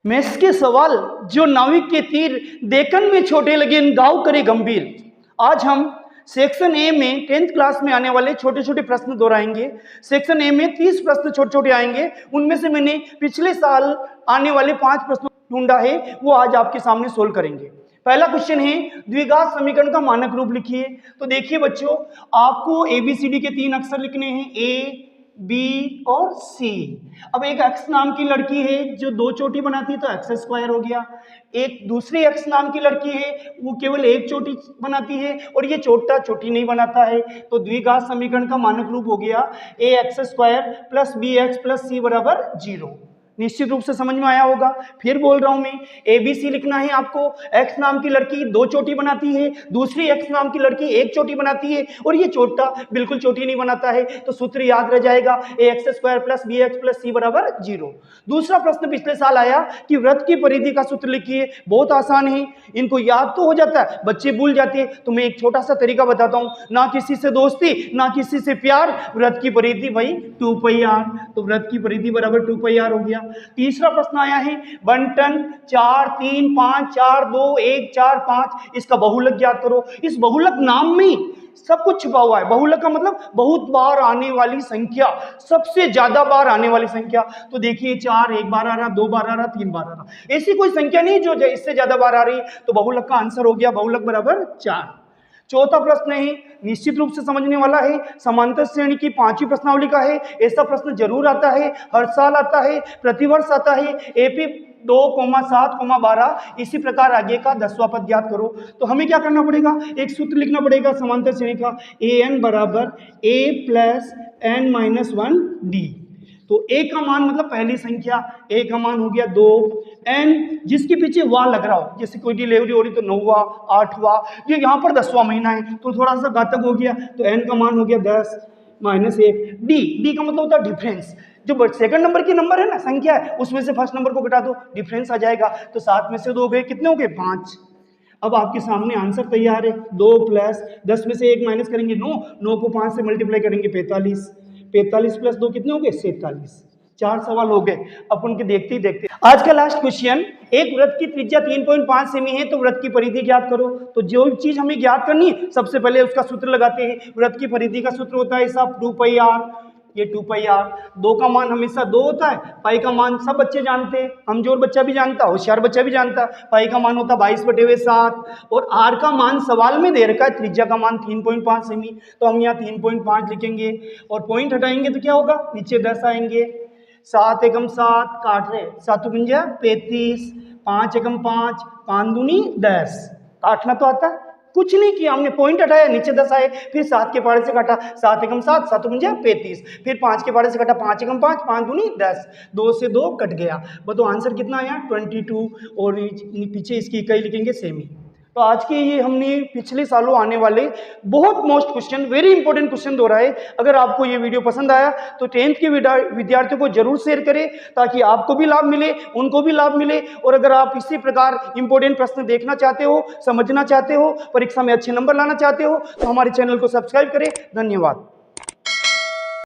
Maths के सवाल जो नाविक के तीर देखन में छोटे लगे गाँव करे गंभीर। आज हम सेक्शन ए में 10th क्लास में आने वाले छोटे छोटे प्रश्न दोहराएंगे। सेक्शन ए में 30 प्रश्न छोटे छोटे आएंगे। उनमें से मैंने पिछले साल आने वाले 5 प्रश्न ढूंढा है, वो आज आपके सामने सोल्व करेंगे। पहला क्वेश्चन है द्विघात समीकरण का मानक रूप लिखिए। तो देखिए बच्चों, आपको ABCD के 3 अक्षर लिखने हैं, A B और C। अब एक x नाम की लड़की है जो 2 चोटी बनाती है, तो x² हो गया। एक दूसरी x नाम की लड़की है, वो केवल 1 चोटी बनाती है और ये छोटा चोटी नहीं बनाता है। तो द्विघात समीकरण का मानक रूप हो गया ax² + bx + c बराबर 0। निश्चित रूप से समझ में आया होगा। फिर बोल रहा हूं मैं, ABC लिखना है आपको। x नाम की लड़की 2 चोटी बनाती है, दूसरी x नाम की लड़की 1 चोटी बनाती है और ये छोटा बिल्कुल चोटी नहीं बनाता है। तो सूत्र याद रह जाएगा ax² + bx + c बराबर 0। दूसरा प्रश्न पिछले साल आया कि वृत्त की परिधि का सूत्र लिखिए। बहुत आसान है, इनको याद तो हो जाता है, बच्चे भूल जाते हैं। तो मैं एक छोटा सा तरीका बताता हूं, ना किसी से दोस्ती ना किसी से प्यार, वृत्त की परिधि भाई 2πr। तो वृत्त की परिधि बराबर 2πr हो गया। तीसरा प्रश्न आया है बंटन 4 3 5 4 2 1 4 5, इसका बहुलक ज्ञात करो। इस बहुलक नाम में सब कुछ छुपा हुआ है। बहुलक का मतलब बहुत बार आने वाली संख्या, सबसे ज्यादा बार आने वाली संख्या। तो देखिए 4 1 बार आ रहा, 2 बार आ रहा, 3 बार आ रहा, ऐसी कोई संख्या नहीं जो इससे ज्यादा बार आ रही। तो बहुलक का आंसर हो गया बहुलक बराबर 4। चौथा प्रश्न है, निश्चित रूप से समझने वाला है, समांतर श्रेणी की 5वीं प्रश्नावली का है। ऐसा प्रश्न जरूर आता है, हर साल आता है, प्रतिवर्ष आता है। AP 2, 7, 12, इसी प्रकार आगे का 10वां पद ज्ञात करो। तो हमें क्या करना पड़ेगा, एक सूत्र लिखना पड़ेगा समांतर श्रेणी का, AN बराबर A + n-1D। तो A का मान मतलब पहली संख्या, A का मान हो गया 2, n जिसके पीछे वां लग रहा हो, जैसे कोई डिलीवरी हो रही तो 9वां 8वां, जो यहाँ पर 10वां महीना है तो थोड़ा सा घातक हो गया। तो n का मान हो गया 10 - 1। D का मतलब होता है डिफरेंस, जो सेकंड नंबर की नंबर है ना, संख्या है, उसमें से फर्स्ट नंबर को घटा दो, डिफरेंस आ जाएगा। तो 7 में से 2 गए, कितने हो गए 5। अब आपके सामने आंसर तैयार है। 2 + 10 में से 1 माइनस करेंगे 9 को 5 से मल्टीप्लाई करेंगे 45 + 2 कितने हो गए 47। 4 सवाल हो गए अपन के देखते ही देखते। आज का लास्ट क्वेश्चन, एक वृत्त की त्रिज्या 3.5 सेमी है, तो वृत्त की परिधि ज्ञात करो। तो जो चीज हमें ज्ञात करनी है, सबसे पहले उसका सूत्र लगाते हैं। वृत्त की परिधि का सूत्र होता है साहब 2πr। ये 2πr, 2 का मान हमेशा 2 होता है, पाई का मान सब बच्चे जानते हैं, कमजोर बच्चा भी जानता है, होशियार बच्चा भी जानता है। पाई का मान होता है 22/7 और r का मान सवाल में दे रखा है, त्रिज्या का मान 3.5 सेमी। तो हम यहाँ 3.5 लिखेंगे और पॉइंट हटाएंगे तो क्या होगा, नीचे 10 आएंगे। 7 एकम 7 काट रहे, 7 पंजा 35, 5 एकम 5, 5 दूनी 10। काटना तो आता है, कुछ नहीं किया हमने, पॉइंट हटाया, नीचे 10 आए। फिर 7 के पारे से काटा, 7 एकम 7, 7 पंजा 35। फिर 5 के पारे से काटा, 5 एकम 5, 5 दूनी 10, 2 से 2 कट गया। बताओ आंसर कितना आया 22। और पीछे इसकी इकाई लिखेंगे सेमी। तो आज के ये हमने पिछले सालों आने वाले बहुत most question, very important question दोहराए। अगर आपको ये वीडियो पसंद आया तो 10th के विद्यार्थियों को जरूर शेयर करें, ताकि आपको भी लाभ मिले, उनको भी लाभ मिले। और अगर आप इसी प्रकार इंपॉर्टेंट प्रश्न देखना चाहते हो, समझना चाहते हो, परीक्षा में अच्छे नंबर लाना चाहते हो, तो हमारे चैनल को सब्सक्राइब करें। धन्यवाद।